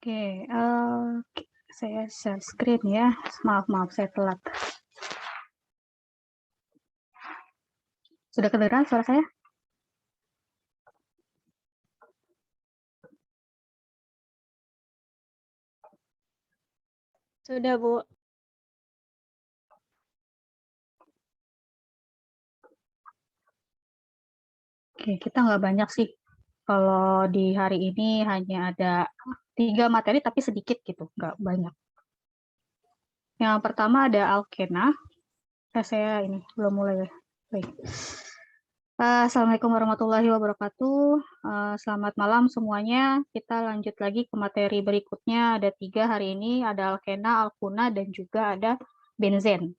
Oke, saya share screen ya. Maaf, saya telat. Sudah kedengaran suara saya? Sudah, Bu. Oke, kita nggak banyak sih. Kalau di hari ini hanya ada 3 materi, tapi sedikit gitu, nggak banyak. Yang pertama ada alkena. Saya ini belum mulai ya. Baik. Assalamualaikum warahmatullahi wabarakatuh. Selamat malam semuanya. Kita lanjut lagi ke materi berikutnya. Ada 3 hari ini, ada alkena, alkuna, dan juga ada benzen.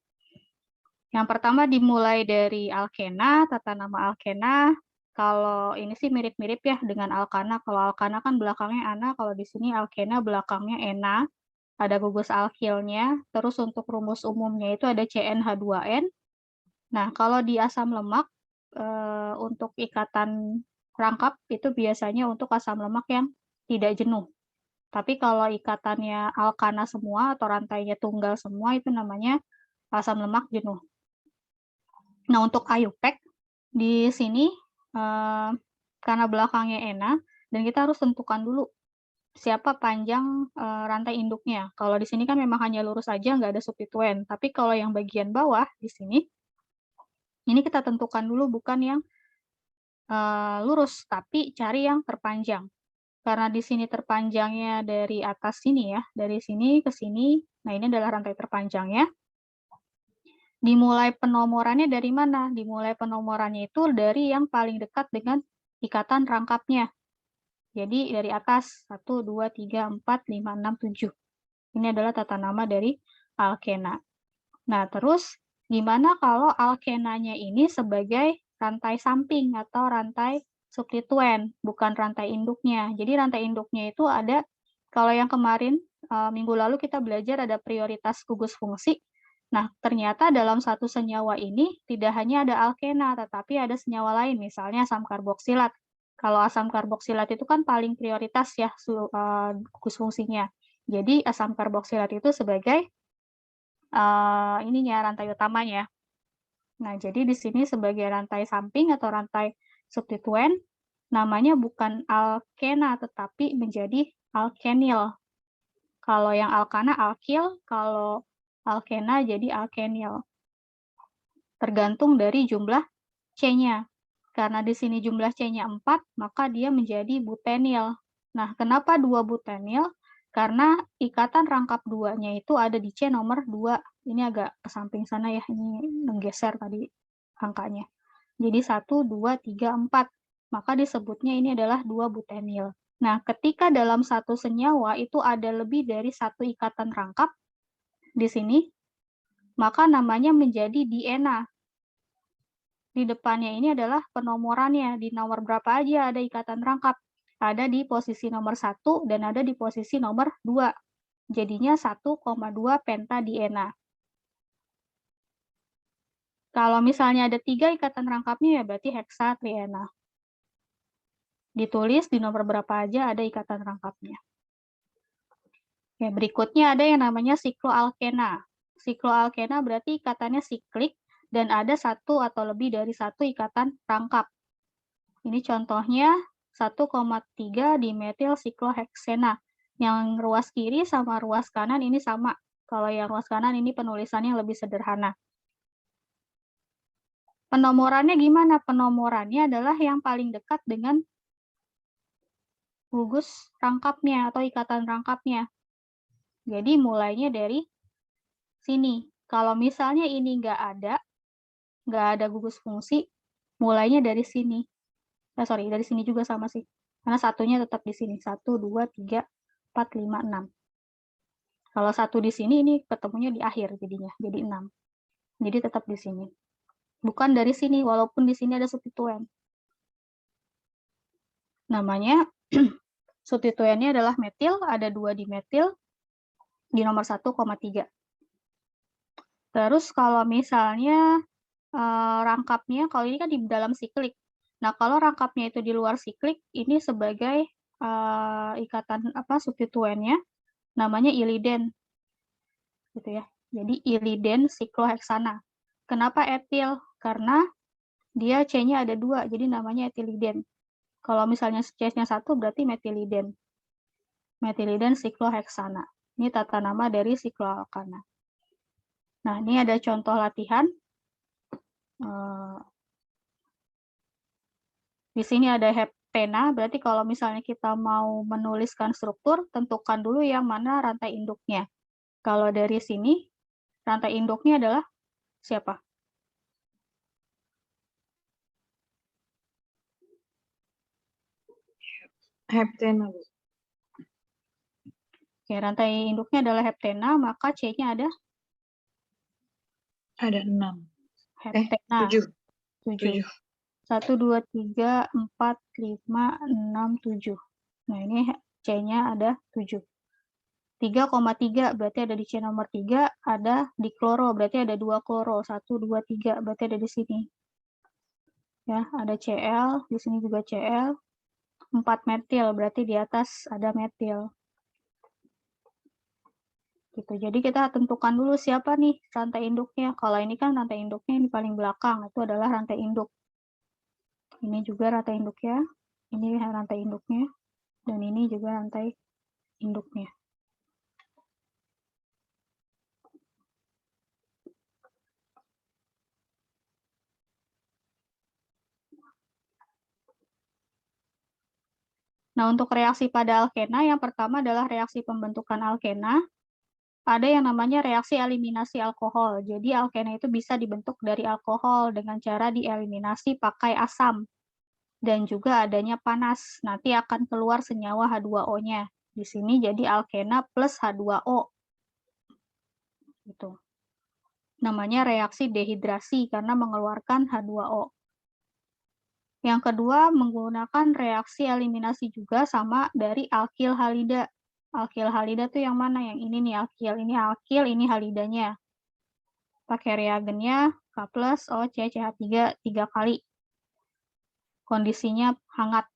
Yang pertama dimulai dari alkena, tata nama alkena. Kalau ini sih mirip-mirip ya dengan alkana. Kalau alkana kan belakangnya ana, kalau di sini alkena belakangnya ena. Ada gugus alkilnya. Terus untuk rumus umumnya itu ada CnH2n. Nah, kalau di asam lemak, untuk ikatan rangkap itu biasanya untuk asam lemak yang tidak jenuh. Tapi kalau ikatannya alkana semua atau rantainya tunggal semua itu namanya asam lemak jenuh. Nah, untuk IUPAC di sini karena belakangnya ENA, dan kita harus tentukan dulu siapa panjang rantai induknya. Kalau di sini kan memang hanya lurus aja, nggak ada substituen. Tapi kalau yang bagian bawah di sini, ini kita tentukan dulu bukan yang lurus, tapi cari yang terpanjang. Karena di sini terpanjangnya dari atas sini ya, dari sini ke sini, nah ini adalah rantai terpanjangnya. Dimulai penomorannya dari mana? Dimulai penomorannya itu dari yang paling dekat dengan ikatan rangkapnya. Jadi dari atas 1, 2, 3, 4, 5, 6, 7. Ini adalah tata nama dari alkena. Nah, terus gimana kalau alkenanya ini sebagai rantai samping atau rantai substituen, bukan rantai induknya. Jadi rantai induknya itu ada, kalau yang kemarin minggu lalu kita belajar ada prioritas gugus fungsi. Nah, ternyata dalam satu senyawa ini tidak hanya ada alkena, tetapi ada senyawa lain, misalnya asam karboksilat. Kalau asam karboksilat itu kan paling prioritas ya gugus fungsinya. Jadi asam karboksilat itu sebagai ininya rantai utamanya. Nah, jadi di sini sebagai rantai samping atau rantai substituen, namanya bukan alkena, tetapi menjadi alkenil. Kalau yang alkana alkil, kalau alkena jadi alkenil. Tergantung dari jumlah C-nya. Karena di sini jumlah C-nya 4, maka dia menjadi butenil. Nah, kenapa 2 butenil? Karena ikatan rangkap 2-nya itu ada di C nomor 2. Ini agak ke samping sana ya, ini menggeser tadi angkanya. Jadi 1, 2, 3, 4. Maka disebutnya ini adalah 2 butenil. Nah, ketika dalam satu senyawa itu ada lebih dari satu ikatan rangkap di sini, maka namanya menjadi diena. Di depannya ini adalah penomorannya. Di nomor berapa aja ada ikatan rangkap. Ada di posisi nomor 1 dan ada di posisi nomor 2. Jadinya 1,2 pentadiena. Kalau misalnya ada 3 ikatan rangkapnya ya berarti heksatriena. Ditulis di nomor berapa aja ada ikatan rangkapnya. Ya, berikutnya ada yang namanya sikloalkena. Sikloalkena berarti ikatannya siklik dan ada satu atau lebih dari satu ikatan rangkap. Ini contohnya 1,3 dimetil sikloheksena. Yang ruas kiri sama ruas kanan ini sama. Kalau yang ruas kanan ini penulisannya lebih sederhana. Penomorannya gimana? Penomorannya adalah yang paling dekat dengan gugus rangkapnya atau ikatan rangkapnya. Jadi mulainya dari sini. Kalau misalnya ini nggak ada gugus fungsi, mulainya dari sini. Dari sini juga sama sih. Karena satunya tetap di sini. 1, 2, 3, 4, 5, 6. Kalau satu di sini, ini ketemunya di akhir jadinya. Jadi 6. Jadi tetap di sini. Bukan dari sini, walaupun di sini ada substituen. Namanya, substituennya adalah metil, ada 2 dimetil di nomor 1,3. Terus kalau misalnya rangkapnya, kalau ini kan di dalam siklik. Nah, kalau rangkapnya itu di luar siklik, ini sebagai ikatan substituennya namanya iliden, gitu ya. Jadi iliden sikloheksana. Kenapa etil? Karena dia C-nya ada 2, jadi namanya etiliden. Kalau misalnya C-nya 1 berarti metiliden. Metiliden sikloheksana. Ini tata nama dari sikloalkana. Nah, ini ada contoh latihan. Di sini ada heptena, berarti kalau misalnya kita mau menuliskan struktur, tentukan dulu yang mana rantai induknya. Kalau dari sini, rantai induknya adalah siapa? Heptena. Oke, rantai induknya adalah heptena, maka C-nya ada? Ada 6. Heptena. 7. 7. 1, 2, 3, 4, 5, 6, 7. Nah, ini C-nya ada 7. 3,3 berarti ada di C nomor 3, ada di kloro, berarti ada 2 kloro. 1, 2, 3, berarti ada di sini. Ya, ada Cl, di sini juga Cl. 4 metil, berarti di atas ada metil. Gitu. Jadi kita tentukan dulu siapa nih rantai induknya. Kalau ini kan rantai induknya ini paling belakang, itu adalah rantai induk. Ini juga rantai induknya, ini rantai induknya, dan ini juga rantai induknya. Nah, untuk reaksi pada alkena, yang pertama adalah reaksi pembentukan alkena. Ada yang namanya reaksi eliminasi alkohol. Jadi, alkena itu bisa dibentuk dari alkohol dengan cara dieliminasi pakai asam. Dan juga adanya panas. Nanti akan keluar senyawa H2O-nya. Di sini jadi alkena plus H2O. Gitu. Namanya reaksi dehidrasi karena mengeluarkan H2O. Yang kedua, menggunakan reaksi eliminasi juga sama dari alkil halida. Alkil halida tuh yang mana? Yang ini nih alkil, ini halidanya. Pakai reagennya K+, O, C, CH3 3 kali. Kondisinya hangat.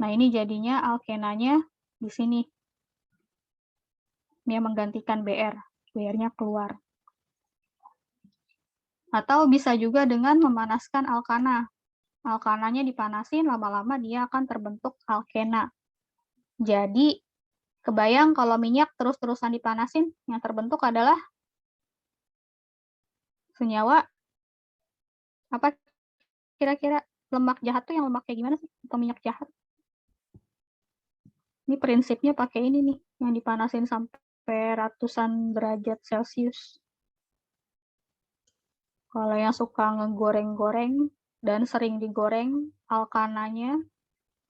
Nah, ini jadinya alkenanya di sini. Dia menggantikan BR. BR-nya keluar. Atau bisa juga dengan memanaskan alkana. Alkananya dipanasin, lama-lama dia akan terbentuk alkena. Jadi, kebayang kalau minyak terus-terusan dipanasin, yang terbentuk adalah senyawa apa kira-kira? Lemak jahat tuh yang lemak kayak gimana sih? Atau minyak jahat? Ini prinsipnya pakai ini nih, yang dipanasin sampai ratusan derajat Celcius. Kalau yang suka ngegoreng-goreng dan sering digoreng, alkananya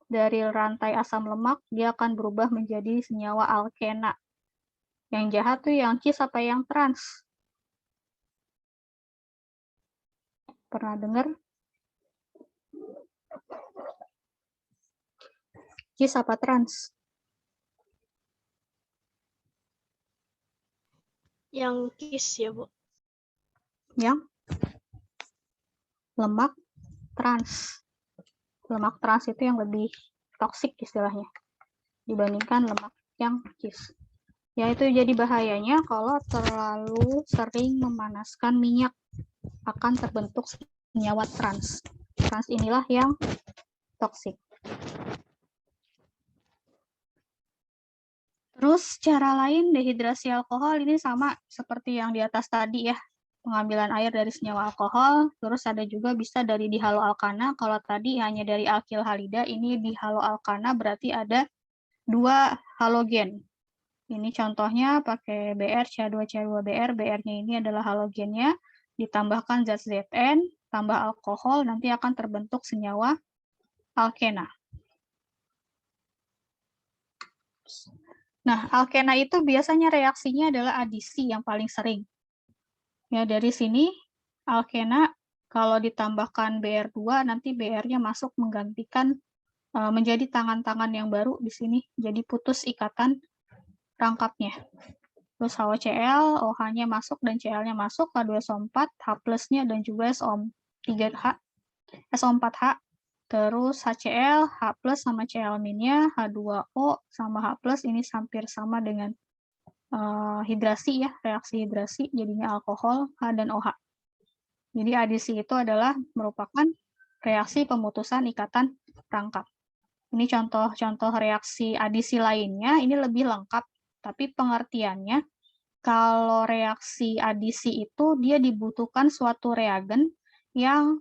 dari rantai asam lemak, dia akan berubah menjadi senyawa alkena. Yang jahat tuh yang cis apa yang trans? Pernah dengar? Cis apa trans? Yang kis ya, Bu. Yang lemak trans. Lemak trans itu yang lebih toksik istilahnya dibandingkan lemak yang cis. Ya, itu jadi bahayanya kalau terlalu sering memanaskan minyak, akan terbentuk senyawa trans. Trans inilah yang toksik. Terus cara lain dehidrasi alkohol ini sama seperti yang di atas tadi ya. Pengambilan air dari senyawa alkohol, terus ada juga bisa dari dihaloalkana. Kalau tadi hanya dari alkil halida, ini dihaloalkana berarti ada 2 halogen. Ini contohnya pakai BR, CH2CH2BR, BR-nya ini adalah halogennya, ditambahkan zat Zn, tambah alkohol, nanti akan terbentuk senyawa alkena. Nah, alkena itu biasanya reaksinya adalah adisi yang paling sering. Ya, dari sini alkena kalau ditambahkan BR2 nanti BR-nya masuk menggantikan menjadi tangan-tangan yang baru di sini. Jadi putus ikatan rangkapnya. Terus HOCl, OH-nya masuk dan Cl-nya masuk, H2SO4, H+-nya dan juga SO3H, SO4H. Terus HCl, H+ sama Cl-nya, H2O sama H+ ini hampir sama dengan hidrasi ya, reaksi hidrasi, jadinya alkohol, H dan OH. Jadi adisi itu adalah merupakan reaksi pemutusan ikatan rangkap. Ini contoh-contoh reaksi adisi lainnya, ini lebih lengkap, tapi pengertiannya, kalau reaksi adisi itu dia dibutuhkan suatu reagen yang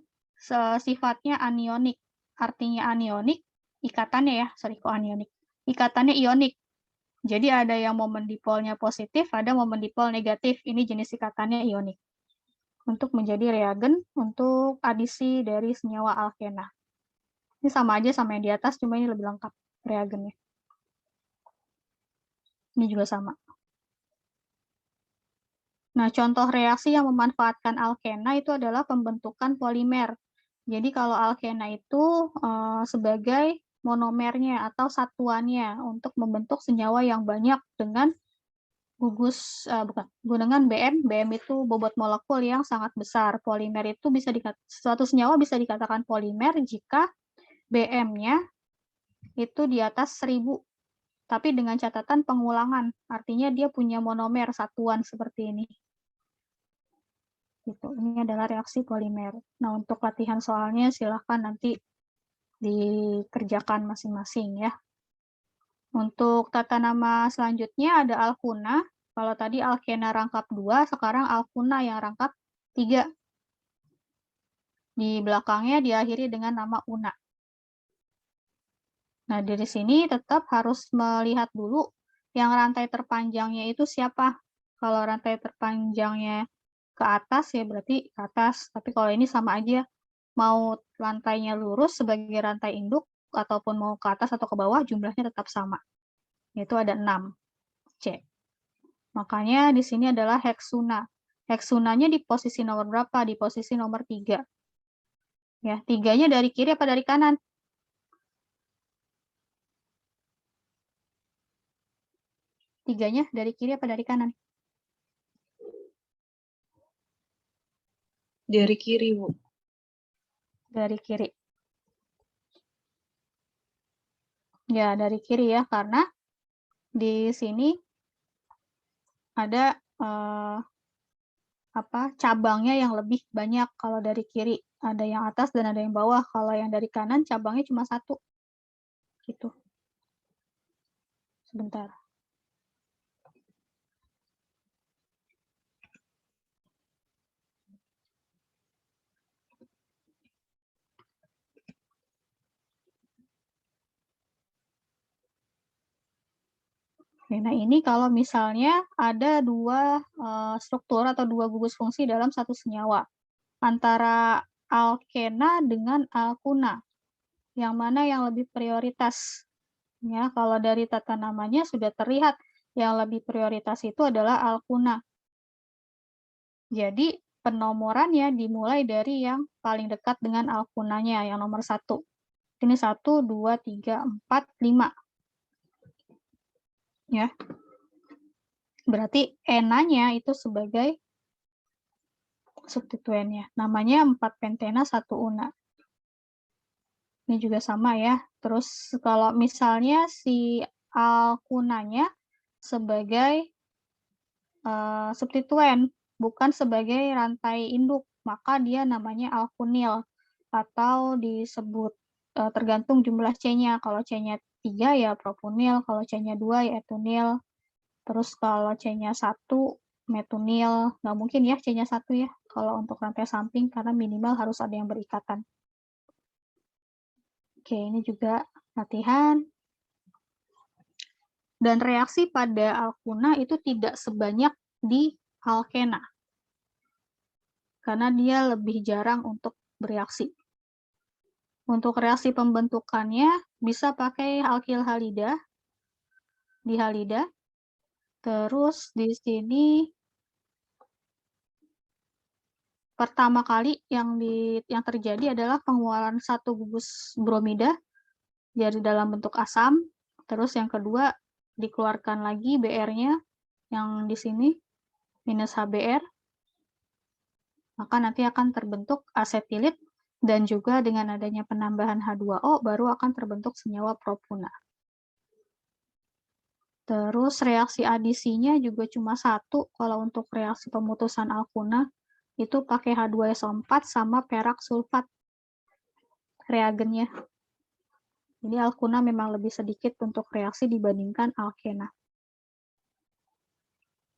sifatnya anionik. Artinya anionik, ikatannya ya, sorry kok anionik, ikatannya ionik. Jadi ada yang momen dipolnya positif, ada momen dipol negatif. Ini jenis ikatannya ionik. Untuk menjadi reagen untuk adisi dari senyawa alkena. Ini sama aja sama yang di atas, cuma ini lebih lengkap reagennya. Ini juga sama. Nah, contoh reaksi yang memanfaatkan alkena itu adalah pembentukan polimer. Jadi kalau alkena itu sebagai monomernya atau satuannya untuk membentuk senyawa yang banyak dengan dengan BM itu bobot molekul yang sangat besar. Polimer itu suatu senyawa bisa dikatakan polimer jika BM-nya itu di atas 1000, tapi dengan catatan pengulangan, artinya dia punya monomer satuan seperti ini. Gitu. Ini adalah reaksi polimer. Nah, untuk latihan soalnya silahkan nanti dikerjakan masing-masing ya. Untuk tata nama selanjutnya ada alkuna. Kalau tadi alkena rangkap 2, sekarang alkuna yang rangkap 3. Di belakangnya diakhiri dengan nama una. Nah, dari sini tetap harus melihat dulu yang rantai terpanjangnya itu siapa. Kalau rantai terpanjangnya ke atas ya berarti ke atas. Tapi kalau ini sama aja. Mau lantainya lurus sebagai rantai induk, ataupun mau ke atas atau ke bawah, jumlahnya tetap sama. Yaitu ada 6. C. Makanya di sini adalah heksuna. Heksunanya di posisi nomor berapa? Di posisi nomor 3. Ya, 3-nya dari kiri apa dari kanan? Tiganya dari kiri apa dari kanan? Dari kiri, Bu. Dari kiri. Ya, dari kiri ya, karena di sini ada cabangnya yang lebih banyak. Kalau dari kiri ada yang atas dan ada yang bawah. Kalau yang dari kanan cabangnya cuma 1. Gitu. Sebentar. Nah, ini kalau misalnya ada 2 struktur atau 2 gugus fungsi dalam satu senyawa. Antara alkena dengan alkuna. Yang mana yang lebih prioritas? Ya, kalau dari tata namanya sudah terlihat yang lebih prioritas itu adalah alkuna. Jadi penomorannya dimulai dari yang paling dekat dengan alkunanya, yang nomor 1. Ini 1, 2, 3, 4, 5. Ya. Berarti enanya itu sebagai substituennya. Namanya 4-pentena 1-una. Ini juga sama ya. Terus kalau misalnya si alkunanya sebagai substituen, bukan sebagai rantai induk, maka dia namanya alkunil atau disebut tergantung jumlah C-nya. Kalau C-nya 3 ya propunil, kalau C-nya 2 ya etunil. Terus kalau C-nya 1 metunil, nggak mungkin ya C-nya 1 ya, kalau untuk rantai samping, karena minimal harus ada yang berikatan. Oke, ini juga latihan. Dan reaksi pada alkuna itu tidak sebanyak di alkena, karena dia lebih jarang untuk bereaksi. Untuk reaksi pembentukannya bisa pakai alkil halida, dihalida. Terus di sini pertama kali yang terjadi adalah pengeluaran 1 gugus bromida dari dalam bentuk asam. Terus yang kedua dikeluarkan lagi BR-nya yang di sini minus HBr. Maka nanti akan terbentuk asetilit Dan juga dengan adanya penambahan H2O baru akan terbentuk senyawa propuna. Terus reaksi adisinya juga cuma satu kalau untuk reaksi pemutusan alkuna itu pakai H2SO4 sama perak sulfat reagennya. Jadi alkuna memang lebih sedikit untuk reaksi dibandingkan alkena.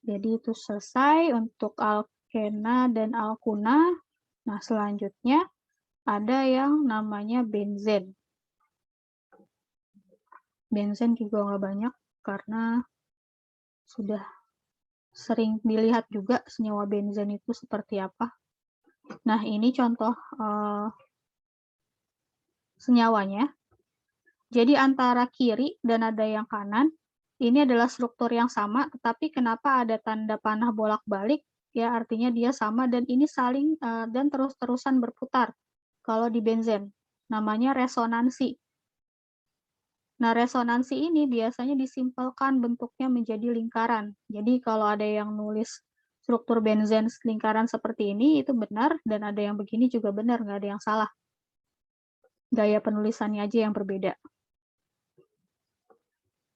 Jadi itu selesai untuk alkena dan alkuna. Nah, selanjutnya ada yang namanya benzen. Benzen juga nggak banyak karena sudah sering dilihat juga senyawa benzen itu seperti apa. Nah, ini contoh senyawanya. Jadi antara kiri dan ada yang kanan, ini adalah struktur yang sama, tetapi kenapa ada tanda panah bolak-balik? Ya, artinya dia sama dan ini saling dan terus-terusan berputar. Kalau di benzen, namanya resonansi. Nah, resonansi ini biasanya disimpelkan bentuknya menjadi lingkaran. Jadi kalau ada yang nulis struktur benzen lingkaran seperti ini, itu benar, dan ada yang begini juga benar, nggak ada yang salah. Gaya penulisannya aja yang berbeda.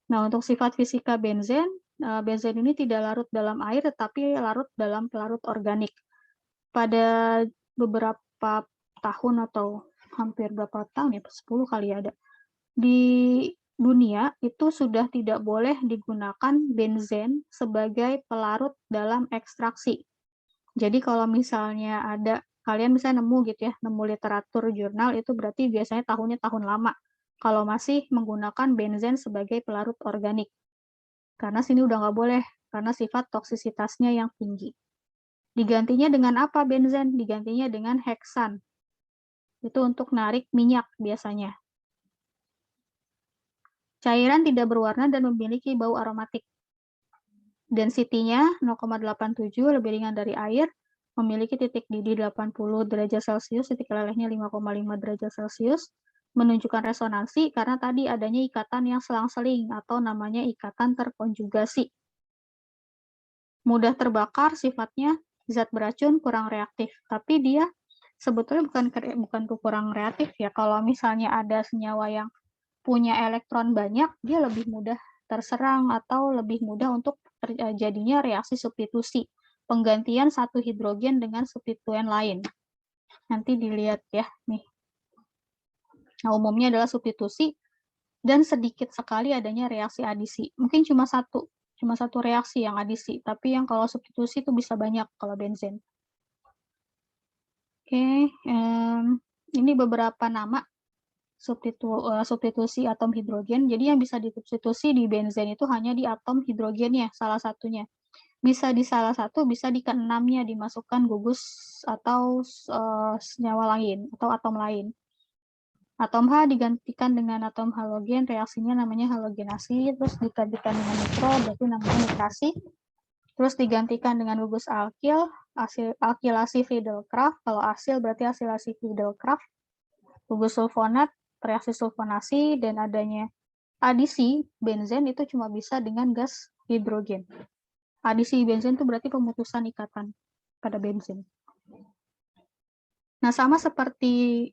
Nah, untuk sifat fisika benzen, benzen ini tidak larut dalam air, tetapi larut dalam pelarut organik. Pada beberapa tahun atau hampir berapa tahun ya, 10 kali ada, di dunia itu sudah tidak boleh digunakan benzen sebagai pelarut dalam ekstraksi. Jadi kalau misalnya ada, kalian misalnya nemu gitu ya, nemu literatur jurnal, itu berarti biasanya tahunnya tahun lama. Kalau masih menggunakan benzen sebagai pelarut organik. Karena sini udah nggak boleh, karena sifat toksisitasnya yang tinggi. Digantinya dengan apa benzen? Digantinya dengan heksan. Itu untuk narik minyak biasanya. Cairan tidak berwarna dan memiliki bau aromatik. Density-nya 0,87, lebih ringan dari air, memiliki titik didih 80 derajat Celcius, titik lelehnya 5,5 derajat Celcius, menunjukkan resonansi karena tadi adanya ikatan yang selang-seling atau namanya ikatan terkonjugasi. Mudah terbakar sifatnya, zat beracun kurang reaktif, tapi dia sebetulnya bukan kurang reaktif ya. Kalau misalnya ada senyawa yang punya elektron banyak, dia lebih mudah terserang atau lebih mudah untuk terjadinya reaksi substitusi, penggantian satu hidrogen dengan substituen lain. Nanti dilihat ya nih. Nah, umumnya adalah substitusi dan sedikit sekali adanya reaksi adisi. Mungkin cuma satu reaksi yang adisi, tapi yang kalau substitusi itu bisa banyak kalau benzen. Oke, ini beberapa nama substitusi atom hidrogen. Jadi yang bisa disubstitusi di benzen itu hanya di atom hidrogennya, salah satunya. Bisa di salah satu, bisa di keenamnya dimasukkan gugus atau senyawa lain atau atom lain. Atom H digantikan dengan atom halogen, reaksinya namanya halogenasi, terus digantikan dengan nitro, berarti namanya nitrasi. Terus digantikan dengan gugus alkil, alkilasi Friedel-Crafts, kalau asil berarti asilasi Friedel-Crafts. Gugus sulfonat, reaksi sulfonasi, dan adanya adisi benzen itu cuma bisa dengan gas hidrogen. Adisi benzen itu berarti pemutusan ikatan pada benzen. Nah, sama seperti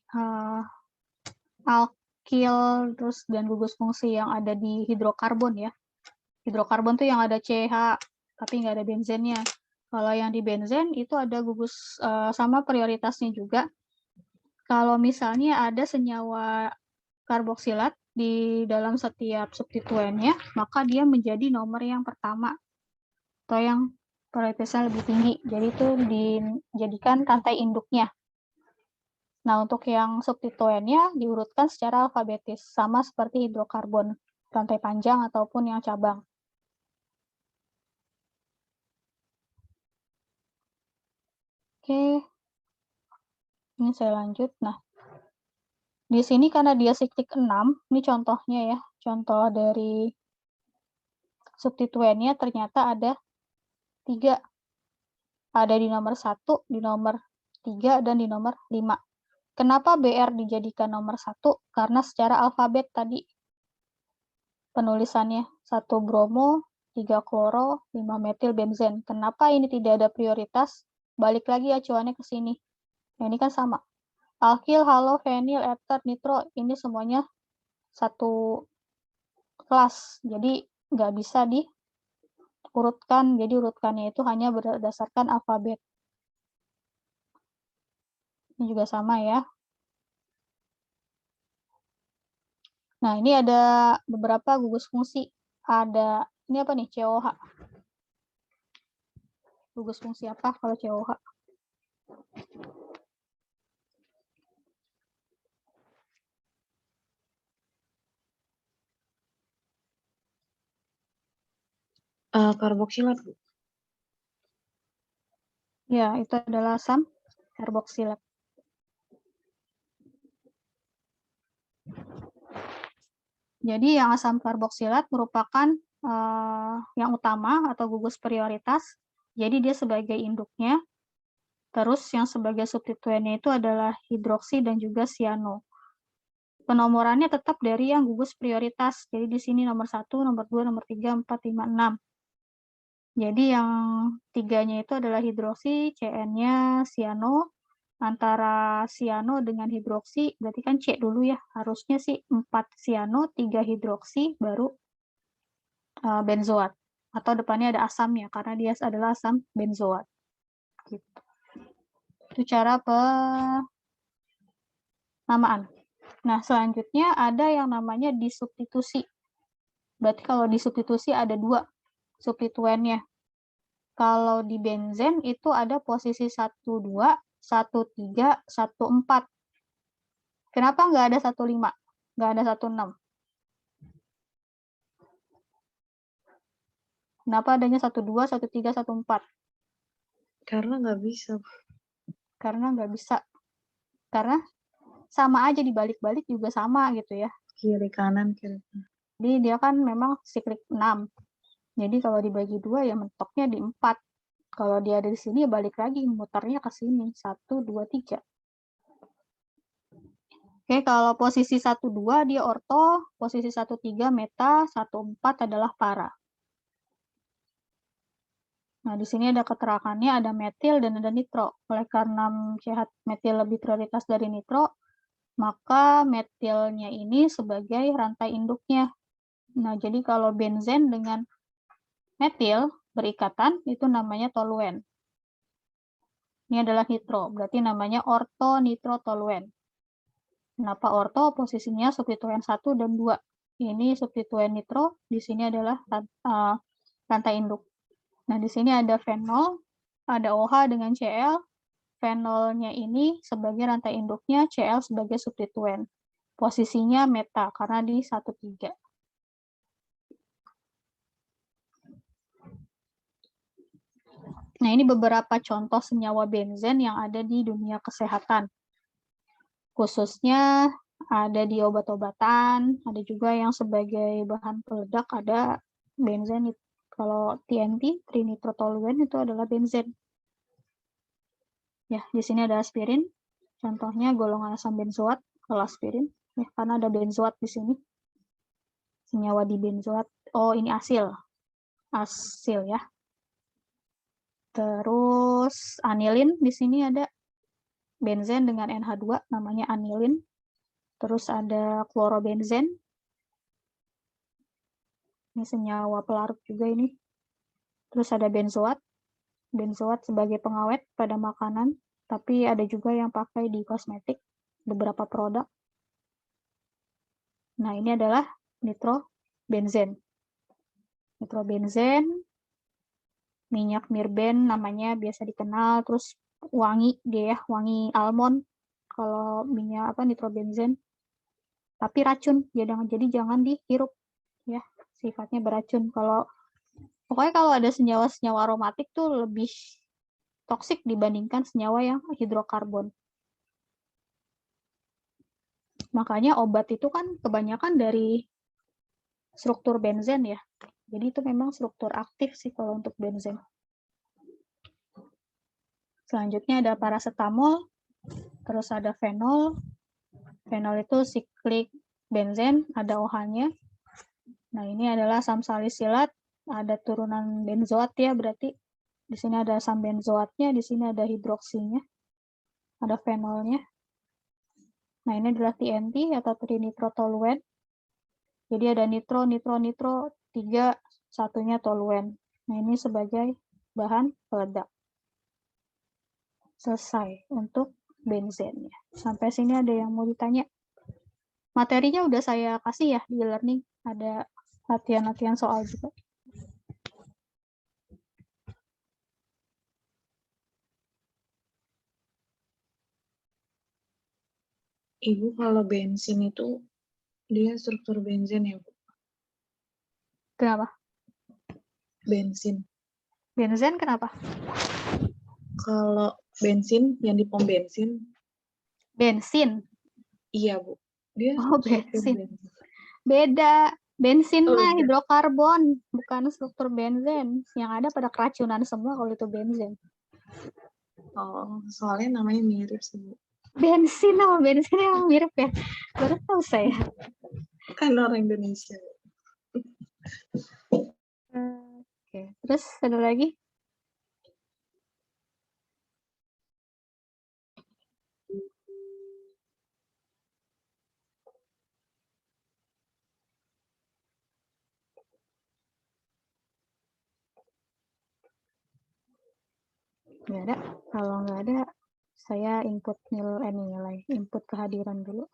alkil terus dan gugus fungsi yang ada di hidrokarbon ya. Hidrokarbon tuh yang ada CH tapi nggak ada benzennya. Kalau yang di benzen itu ada gugus sama prioritasnya juga. Kalau misalnya ada senyawa karboksilat di dalam setiap substituennya, maka dia menjadi nomor yang pertama atau yang prioritasnya lebih tinggi. Jadi itu dijadikan rantai induknya. Nah, untuk yang substituennya diurutkan secara alfabetis, sama seperti hidrokarbon, rantai panjang ataupun yang cabang. Oke, ini saya lanjut. Nah, di sini karena dia siklik 6, ini contohnya ya, contoh dari substituennya ternyata ada 3. Ada di nomor 1, di nomor 3, dan di nomor 5. Kenapa BR dijadikan nomor 1? Karena secara alfabet tadi penulisannya 1 bromo, 3 kloro, 5 metil benzen. Kenapa ini tidak ada prioritas? Balik lagi acuannya ke sini. Nah, ini kan sama. Alkil, halo, fenil, eter, nitro, ini semuanya satu kelas. Jadi nggak bisa diurutkan. Jadi urutkannya itu hanya berdasarkan alfabet. Ini juga sama ya. Nah, ini ada beberapa gugus fungsi. Ada, ini apa nih, COH. Gugus fungsi apa kalau COH? Karboksilat, Bu. Ya, itu adalah asam karboksilat. Jadi yang asam karboksilat merupakan yang utama atau gugus prioritas. Jadi dia sebagai induknya. Terus yang sebagai substituennya itu adalah hidroksi dan juga siano. Penomorannya tetap dari yang gugus prioritas. Jadi di sini nomor 1, nomor 2, nomor 3, 4, 5, 6. Jadi yang tiganya itu adalah hidroksi, CN-nya siano. Antara siano dengan hidroksi, berarti kan C dulu ya. Harusnya sih 4 siano, 3 hidroksi, baru benzoat. Atau depannya ada asamnya, karena dia adalah asam benzoat. Gitu. Itu cara penamaan. Nah, selanjutnya ada yang namanya disubstitusi. Berarti kalau disubstitusi ada 2 substituennya. Kalau di benzen itu ada posisi 1,2, 1,3, 1,4. Kenapa nggak ada 1,5? Nggak ada 1,6? Kenapa adanya 1,2, 1,3, 1,4? Karena nggak bisa. Karena nggak bisa. Karena sama aja dibalik-balik juga sama gitu ya. Kiri kanan, kiri kanan. Jadi dia kan memang siklik 6. Jadi kalau dibagi 2 ya mentoknya di 4. Kalau dia ada di sini ya balik lagi muternya ke sini. 1, 2, 3. Oke, kalau posisi 1,2 dia orto, posisi 1,3 meta, 1,4 adalah para. Nah, di sini ada keterangannya, ada metil dan ada nitro. Oleh karena CH metil lebih prioritas dari nitro, maka metilnya ini sebagai rantai induknya. Nah, jadi kalau benzen dengan metil berikatan, itu namanya toluen. Ini adalah nitro, berarti namanya ortonitrotoluen. Kenapa orto? Posisinya substituen 1 dan 2. Ini substituen nitro, di sini adalah rantai induk. Nah, di sini ada fenol, ada OH dengan Cl. Fenolnya ini sebagai rantai induknya, Cl sebagai substituen. Posisinya meta, karena di 1,3. Nah, ini beberapa contoh senyawa benzen yang ada di dunia kesehatan. Khususnya ada di obat-obatan, ada juga yang sebagai bahan peledak, ada benzen. Kalau TNT, trinitrotoluen, itu adalah benzen. Ya, di sini ada aspirin. Contohnya golongan asam benzoat, kalau aspirin. Ya, karena ada benzoat di sini. Senyawa di benzoat. Oh, ini asil. Asil ya. Terus anilin, di sini ada benzen dengan NH2, namanya anilin. Terus ada klorobenzen. Ini senyawa pelarut juga ini. Terus ada benzoat. Benzoat sebagai pengawet pada makanan, tapi ada juga yang pakai di kosmetik, beberapa produk. Nah, ini adalah nitrobenzen. Nitrobenzen, minyak mirben namanya biasa dikenal, terus wangi dia ya, wangi almond. Kalau minyak nitrobenzen. Tapi racun, jadi jangan dihirup ya, sifatnya beracun. Pokoknya kalau ada senyawa-senyawa aromatik tuh lebih toksik dibandingkan senyawa yang hidrokarbon. Makanya obat itu kan kebanyakan dari struktur benzen ya. Jadi itu memang struktur aktif sih kalau untuk benzen. Selanjutnya ada paracetamol, terus ada fenol. Fenol itu siklik benzen, ada OH-nya. Nah, ini adalah asam salisilat, ada turunan benzoat ya, berarti di sini ada asam benzoatnya, di sini ada hidroksinya, ada fenolnya. Nah, ini adalah TNT atau trinitrotoluen. Jadi ada nitro, nitro, nitro, 3, satunya toluen. Nah, ini sebagai bahan peledak. Selesai untuk benzennya. Sampai sini ada yang mau ditanya? Materinya udah saya kasih ya di e-learning. Ada latihan-latihan soal juga. Ibu kalau bensin itu dia struktur bensin ya, Bu? Kenapa? Bensin. Benzen kenapa? Kalau bensin yang di pom bensin, Bensin. iya, Bu. Dia Oh, struktur bensin. Beda. Bensin mah hidrokarbon, bukan struktur benzen. Yang ada pada keracunan semua kalau itu benzen. Oh, soalnya namanya mirip sih, Bu. Bensin sama bensin emang mirip ya. Baru tahu saya. Kan orang Indonesia. Oke. Terus ada lagi? Nggak ada. Kalau nggak ada, saya input nilai, input kehadiran dulu.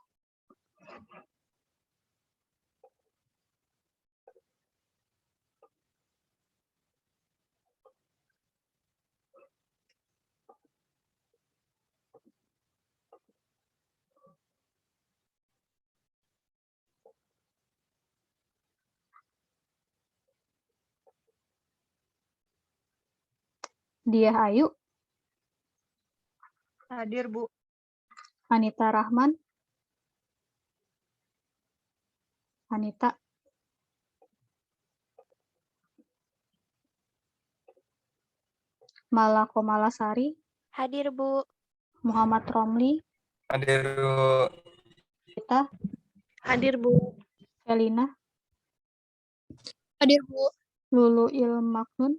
Dia Ayu, Hadir, Bu. Anita Rahman, Anita, Malako Malasari, Hadir, Bu. Muhammad Romli, Hadir, Bu. kita, Hadir, Bu. Elina, Hadir, Bu. Lulu Ilmaknun,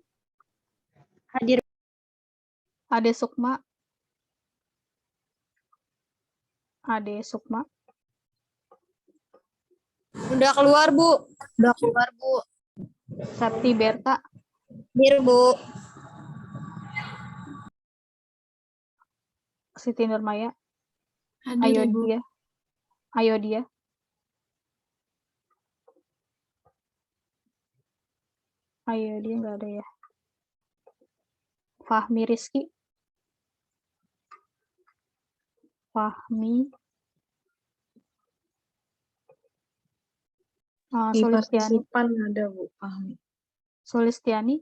Hadir. Ade Sukma, Ade Sukma, Udah keluar, Bu. Udah keluar, Bu. Septi Berta, Hadir, Bu. Siti Nurmaya, Hadir, Ayo Bu. dia, Ayo dia, Ayo dia nggak ada ya. Fahmi Rizky, Fahmi, Di Sulistiani, partisipan ada, Bu. Fahmi. Sulistiani,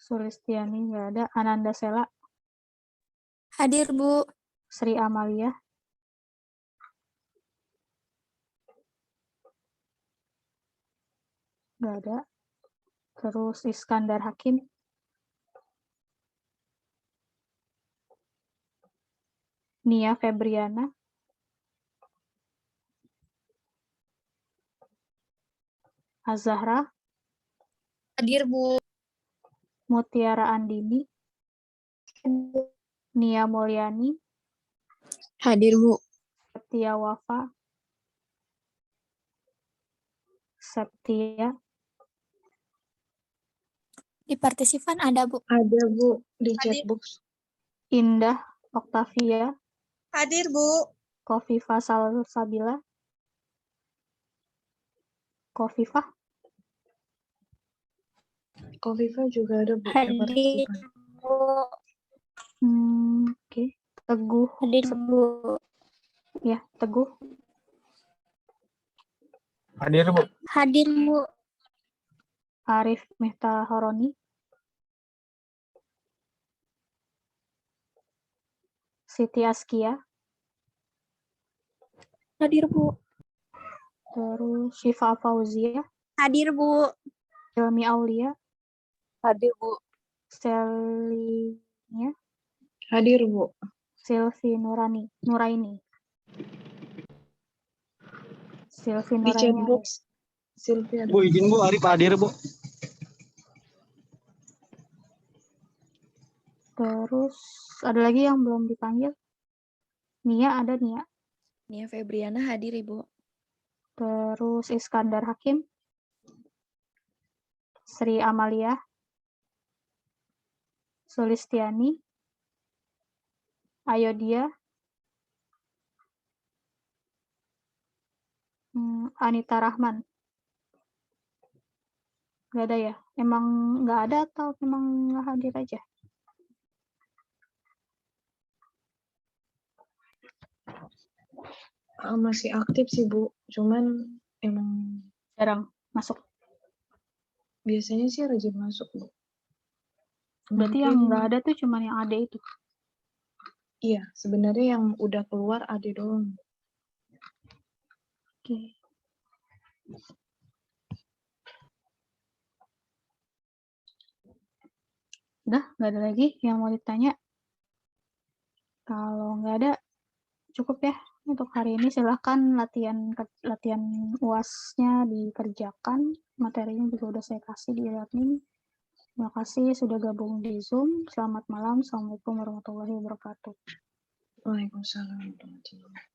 Sulistiani nggak ada. Ananda Sela, Hadir, Bu. Sri Amalia, nggak ada. Terus Iskandar Hakim, Nia Febriana, Azahra, Hadir, Bu. Mutiara Andini, Nia Mulyani, Hadir, Bu. Septia Wafa, Septia, Di partisipan ada, Bu. Ada, Bu. Di Hadir. chatbox. Indah Oktavia, Hadir, Bu. Kofifa Salsabila, Kofifa, Kofifa juga ada, Bu. Di Hadir, partisipan. Bu. Oke. Teguh, Hadir, Bu. ya Teguh, Hadir, Bu. Hadir, Bu. Arif Mehta Horoni, Siti Askia, Hadir, Bu. terus Syifa Fauzia, Hadir, Bu. Hilmi Aulia, Hadir, Bu. Selinya, Hadir, Bu. Silvi Nuraini. Silvi Di Nuraini. chatbox. Sylvia ada. Bu, izin Bu, Arif hadir Bu. Terus ada lagi yang belum dipanggil? Nia ada Nia. Nia Febriana hadir, Ibu. Terus Iskandar Hakim. Sri Amalia. Sulistiani. Ayodia. Anita Rahman. Nggak ada ya? Emang nggak ada atau memang nggak hadir aja? Masih aktif sih, Bu. Cuman emang Jarang masuk. biasanya sih rajin masuk, Bu. Berarti yang nggak ada tuh cuman yang ada itu. Iya, sebenarnya yang udah keluar ada doang. Oke. Udah, nggak ada lagi yang mau ditanya. Kalau nggak ada, cukup ya untuk hari ini. Silahkan latihan UAS-nya dikerjakan. Materinya juga udah saya kasih di e-learning. Terima kasih sudah gabung di Zoom. Selamat malam. Assalamualaikum warahmatullahi wabarakatuh. Waalaikumsalam warahmatullahi wabarakatuh.